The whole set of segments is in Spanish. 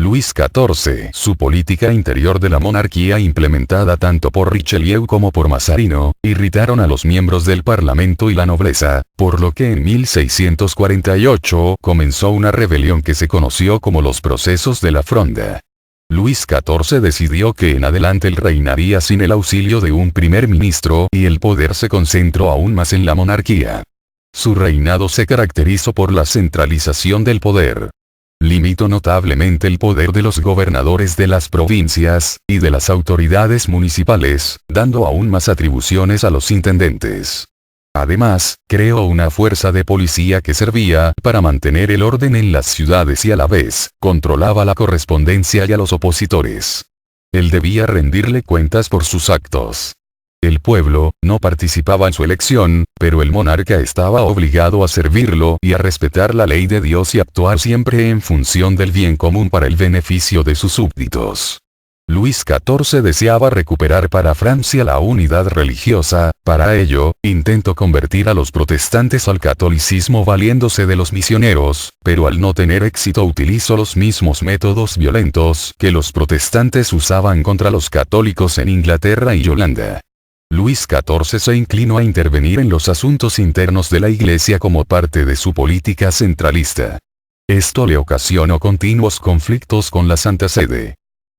Luis XIV. Su política interior de la monarquía, implementada tanto por Richelieu como por Mazarino, irritaron a los miembros del parlamento y la nobleza, por lo que en 1648 comenzó una rebelión que se conoció como los Procesos de la Fronda. Luis XIV decidió que en adelante él reinaría sin el auxilio de un primer ministro y el poder se concentró aún más en la monarquía. Su reinado se caracterizó por la centralización del poder. Limitó notablemente el poder de los gobernadores de las provincias, y de las autoridades municipales, dando aún más atribuciones a los intendentes. Además, creó una fuerza de policía que servía para mantener el orden en las ciudades y a la vez, controlaba la correspondencia y a los opositores. Él debía rendirle cuentas por sus actos. El pueblo no participaba en su elección, pero el monarca estaba obligado a servirlo y a respetar la ley de Dios y actuar siempre en función del bien común para el beneficio de sus súbditos. Luis XIV deseaba recuperar para Francia la unidad religiosa. Para ello, intentó convertir a los protestantes al catolicismo valiéndose de los misioneros, pero al no tener éxito utilizó los mismos métodos violentos que los protestantes usaban contra los católicos en Inglaterra y Holanda. Luis XIV se inclinó a intervenir en los asuntos internos de la Iglesia como parte de su política centralista. Esto le ocasionó continuos conflictos con la Santa Sede.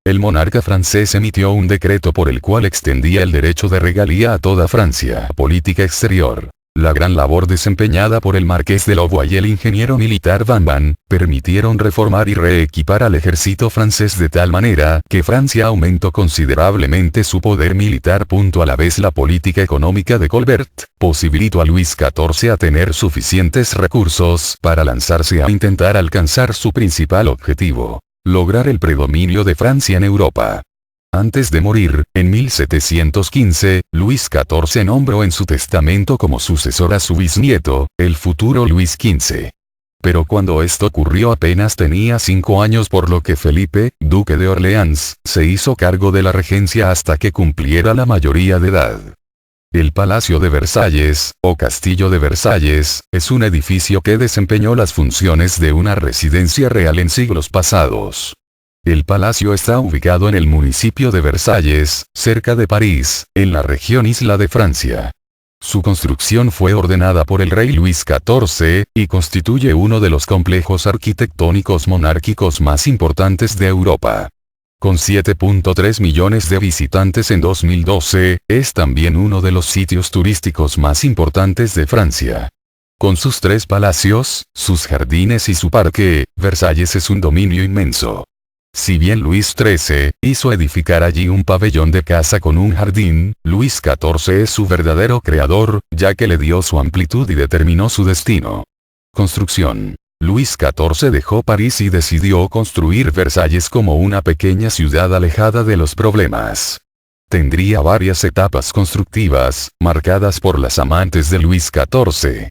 El monarca francés emitió un decreto por el cual extendía el derecho de regalía a toda Francia. Política exterior. La gran labor desempeñada por el marqués de Louvois y el ingeniero militar Vanban, permitieron reformar y reequipar al ejército francés de tal manera que Francia aumentó considerablemente su poder militar. A la vez la política económica de Colbert, posibilitó a Luis XIV a tener suficientes recursos para lanzarse a intentar alcanzar su principal objetivo: lograr el predominio de Francia en Europa. Antes de morir, en 1715, Luis XIV nombró en su testamento como sucesor a su bisnieto, el futuro Luis XV. Pero cuando esto ocurrió apenas tenía 5 años, por lo que Felipe, duque de Orleans, se hizo cargo de la regencia hasta que cumpliera la mayoría de edad. El Palacio de Versalles, o Castillo de Versalles, es un edificio que desempeñó las funciones de una residencia real en siglos pasados. El palacio está ubicado en el municipio de Versalles, cerca de París, en la región Isla de Francia. Su construcción fue ordenada por el rey Luis XIV, y constituye uno de los complejos arquitectónicos monárquicos más importantes de Europa. Con 7.3 millones de visitantes en 2012, es también uno de los sitios turísticos más importantes de Francia. Con sus 3 palacios, sus jardines y su parque, Versalles es un dominio inmenso. Si bien Luis XIII hizo edificar allí un pabellón de caza con un jardín, Luis XIV es su verdadero creador, ya que le dio su amplitud y determinó su destino. Construcción. Luis XIV dejó París y decidió construir Versalles como una pequeña ciudad alejada de los problemas. Tendría varias etapas constructivas, marcadas por las amantes de Luis XIV.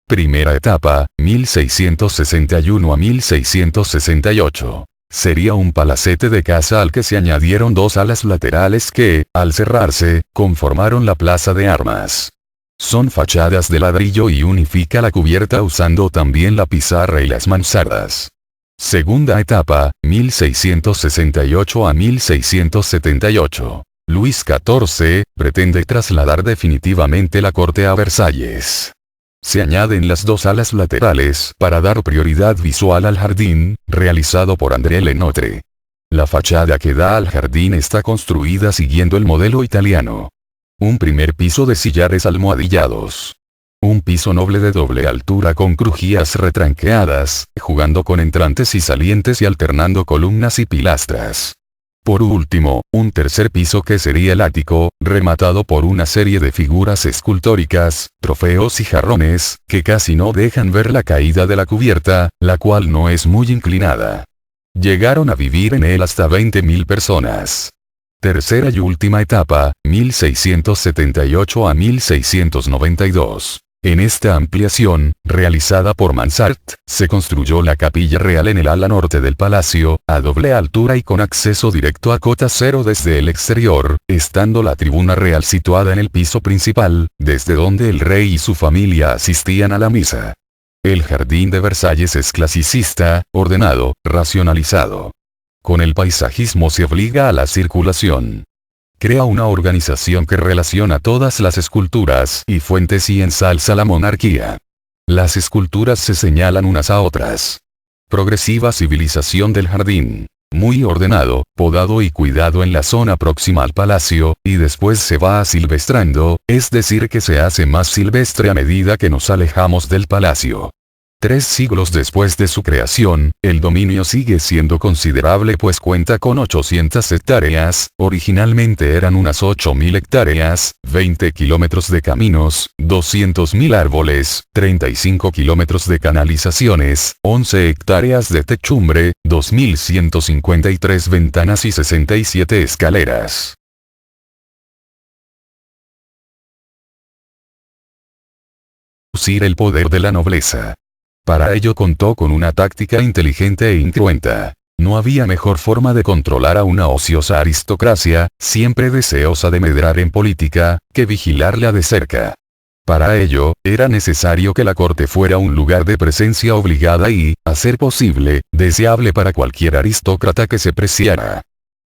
Primera etapa, 1661 a 1668. Sería un palacete de caza al que se añadieron 2 alas laterales que, al cerrarse, conformaron la plaza de armas. Son fachadas de ladrillo y unifica la cubierta usando también la pizarra y las mansardas. Segunda etapa, 1668 a 1678. Luis XIV pretende trasladar definitivamente la corte a Versalles. Se añaden las 2 alas laterales para dar prioridad visual al jardín, realizado por André Lenotre. La fachada que da al jardín está construida siguiendo el modelo italiano. Un primer piso de sillares almohadillados. Un piso noble de doble altura con crujías retranqueadas, jugando con entrantes y salientes y alternando columnas y pilastras. Por último, un tercer piso que sería el ático, rematado por una serie de figuras escultóricas, trofeos y jarrones, que casi no dejan ver la caída de la cubierta, la cual no es muy inclinada. Llegaron a vivir en él hasta 20.000 personas. Tercera y última etapa, 1678 a 1692. En esta ampliación, realizada por Mansart, se construyó la capilla real en el ala norte del palacio, a doble altura y con acceso directo a cota cero desde el exterior, estando la tribuna real situada en el piso principal, desde donde el rey y su familia asistían a la misa. El jardín de Versalles es clasicista, ordenado, racionalizado. Con el paisajismo se obliga a la circulación. Crea una organización que relaciona todas las esculturas y fuentes y ensalza la monarquía. Las esculturas se señalan unas a otras. Progresiva civilización del jardín. Muy ordenado, podado y cuidado en la zona próxima al palacio, y después se va asilvestrando, es decir que se hace más silvestre a medida que nos alejamos del palacio. 3 siglos después de su creación, el dominio sigue siendo considerable pues cuenta con 800 hectáreas, originalmente eran unas 8.000 hectáreas, 20 kilómetros de caminos, 200.000 árboles, 35 kilómetros de canalizaciones, 11 hectáreas de techumbre, 2.153 ventanas y 67 escaleras. Reducir el poder de la nobleza. Para ello contó con una táctica inteligente e incruenta. No había mejor forma de controlar a una ociosa aristocracia, siempre deseosa de medrar en política, que vigilarla de cerca. Para ello, era necesario que la corte fuera un lugar de presencia obligada y, a ser posible, deseable para cualquier aristócrata que se preciara.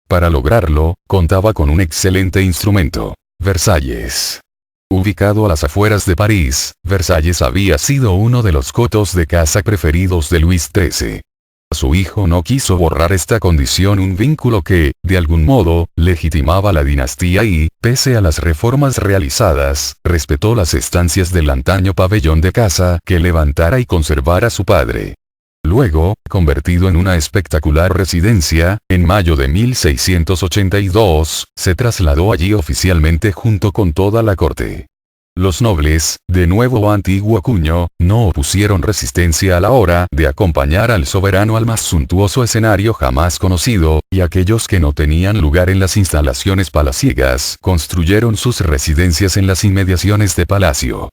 Para lograrlo, contaba con un excelente instrumento: Versalles. Ubicado a las afueras de París, Versalles había sido uno de los cotos de caza preferidos de Luis XIII. Su hijo no quiso borrar esta condición, un vínculo que, de algún modo, legitimaba la dinastía y, pese a las reformas realizadas, respetó las estancias del antaño pabellón de caza que levantara y conservara su padre. Luego, convertido en una espectacular residencia, en mayo de 1682, se trasladó allí oficialmente junto con toda la corte. Los nobles, de nuevo antiguo cuño, no opusieron resistencia a la hora de acompañar al soberano al más suntuoso escenario jamás conocido, y aquellos que no tenían lugar en las instalaciones palaciegas construyeron sus residencias en las inmediaciones de palacio.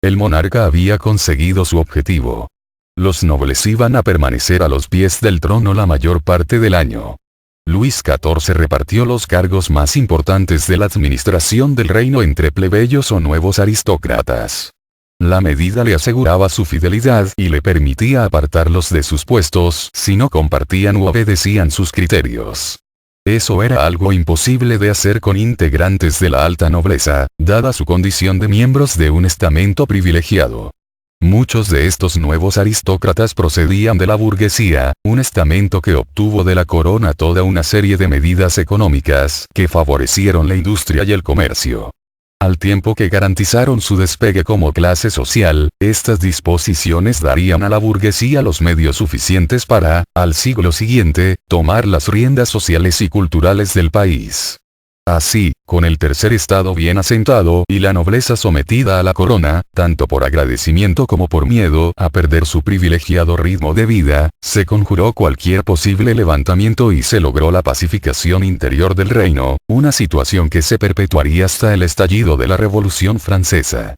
El monarca había conseguido su objetivo. Los nobles iban a permanecer a los pies del trono la mayor parte del año. Luis XIV repartió los cargos más importantes de la administración del reino entre plebeyos o nuevos aristócratas. La medida le aseguraba su fidelidad y le permitía apartarlos de sus puestos si no compartían u obedecían sus criterios. Eso era algo imposible de hacer con integrantes de la alta nobleza, dada su condición de miembros de un estamento privilegiado. Muchos de estos nuevos aristócratas procedían de la burguesía, un estamento que obtuvo de la corona toda una serie de medidas económicas que favorecieron la industria y el comercio. Al tiempo que garantizaron su despegue como clase social, estas disposiciones darían a la burguesía los medios suficientes para, al siglo siguiente, tomar las riendas sociales y culturales del país. Así, con el tercer estado bien asentado y la nobleza sometida a la corona, tanto por agradecimiento como por miedo a perder su privilegiado ritmo de vida, se conjuró cualquier posible levantamiento y se logró la pacificación interior del reino, una situación que se perpetuaría hasta el estallido de la Revolución Francesa.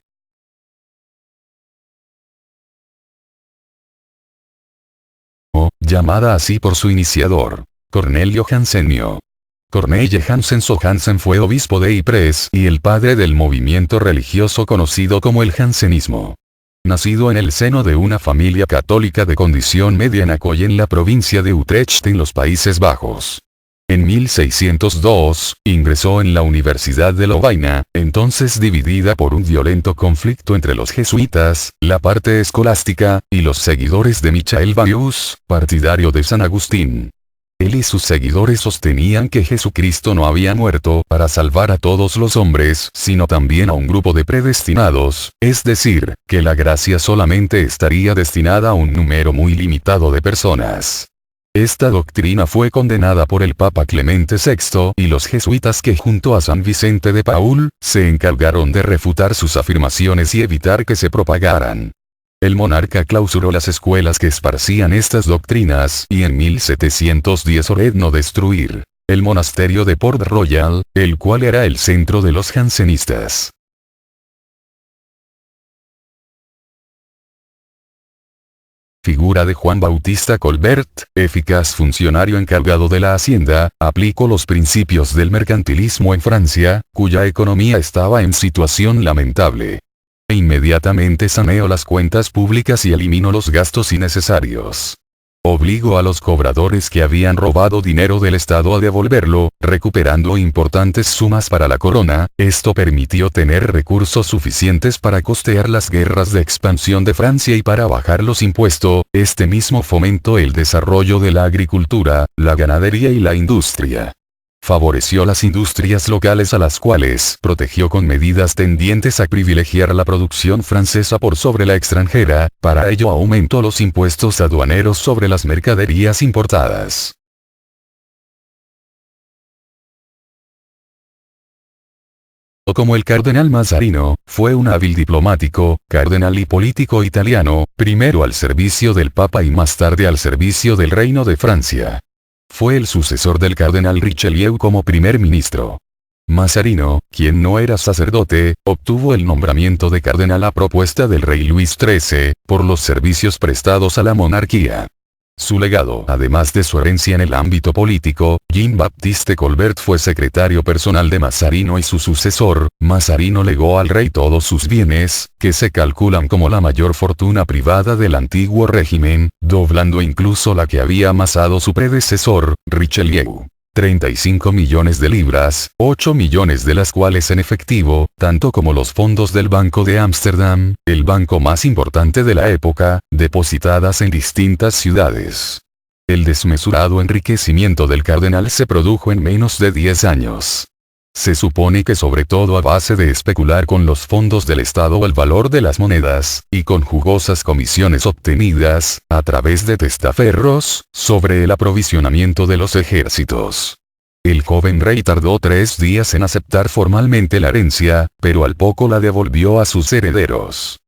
Llamada así por su iniciador, Cornelio Jansenio. Corneille Janssens o Jansen fue obispo de Ypres y el padre del movimiento religioso conocido como el jansenismo. Nacido en el seno de una familia católica de condición media en Accoy en la provincia de Utrecht en los Países Bajos. En 1602, ingresó en la Universidad de Lovaina, entonces dividida por un violento conflicto entre los jesuitas, la parte escolástica, y los seguidores de Michael Baius, partidario de San Agustín. Él y sus seguidores sostenían que Jesucristo no había muerto para salvar a todos los hombres, sino también a un grupo de predestinados, es decir, que la gracia solamente estaría destinada a un número muy limitado de personas. Esta doctrina fue condenada por el Papa Clemente VI y los jesuitas que junto a San Vicente de Paúl, se encargaron de refutar sus afirmaciones y evitar que se propagaran. El monarca clausuró las escuelas que esparcían estas doctrinas y en 1710 ordenó destruir el monasterio de Port Royal, el cual era el centro de los jansenistas. Figura de Juan Bautista Colbert, eficaz funcionario encargado de la hacienda, aplicó los principios del mercantilismo en Francia, cuya economía estaba en situación lamentable. Inmediatamente saneó las cuentas públicas y eliminó los gastos innecesarios. Obligó a los cobradores que habían robado dinero del Estado a devolverlo, recuperando importantes sumas para la corona. Esto permitió tener recursos suficientes para costear las guerras de expansión de Francia y para bajar los impuestos. Este mismo fomentó el desarrollo de la agricultura, la ganadería y la industria. Favoreció las industrias locales a las cuales protegió con medidas tendientes a privilegiar la producción francesa por sobre la extranjera. Para ello aumentó los impuestos aduaneros sobre las mercaderías importadas. Como el cardenal Mazarino, fue un hábil diplomático, cardenal y político italiano, primero al servicio del Papa y más tarde al servicio del Reino de Francia. Fue el sucesor del cardenal Richelieu como primer ministro. Mazarino, quien no era sacerdote, obtuvo el nombramiento de cardenal a propuesta del rey Luis XIII, por los servicios prestados a la monarquía. Su legado, además de su herencia en el ámbito político, Jean-Baptiste Colbert fue secretario personal de Mazarino y su sucesor. Mazarino legó al rey todos sus bienes, que se calculan como la mayor fortuna privada del antiguo régimen, doblando incluso la que había amasado su predecesor, Richelieu. 35 millones de libras, 8 millones de las cuales en efectivo, tanto como los fondos del Banco de Ámsterdam, el banco más importante de la época, depositadas en distintas ciudades. El desmesurado enriquecimiento del cardenal se produjo en menos de 10 años. Se supone que sobre todo a base de especular con los fondos del Estado o el valor de las monedas, y con jugosas comisiones obtenidas, a través de testaferros, sobre el aprovisionamiento de los ejércitos. El joven rey tardó 3 días en aceptar formalmente la herencia, pero al poco la devolvió a sus herederos.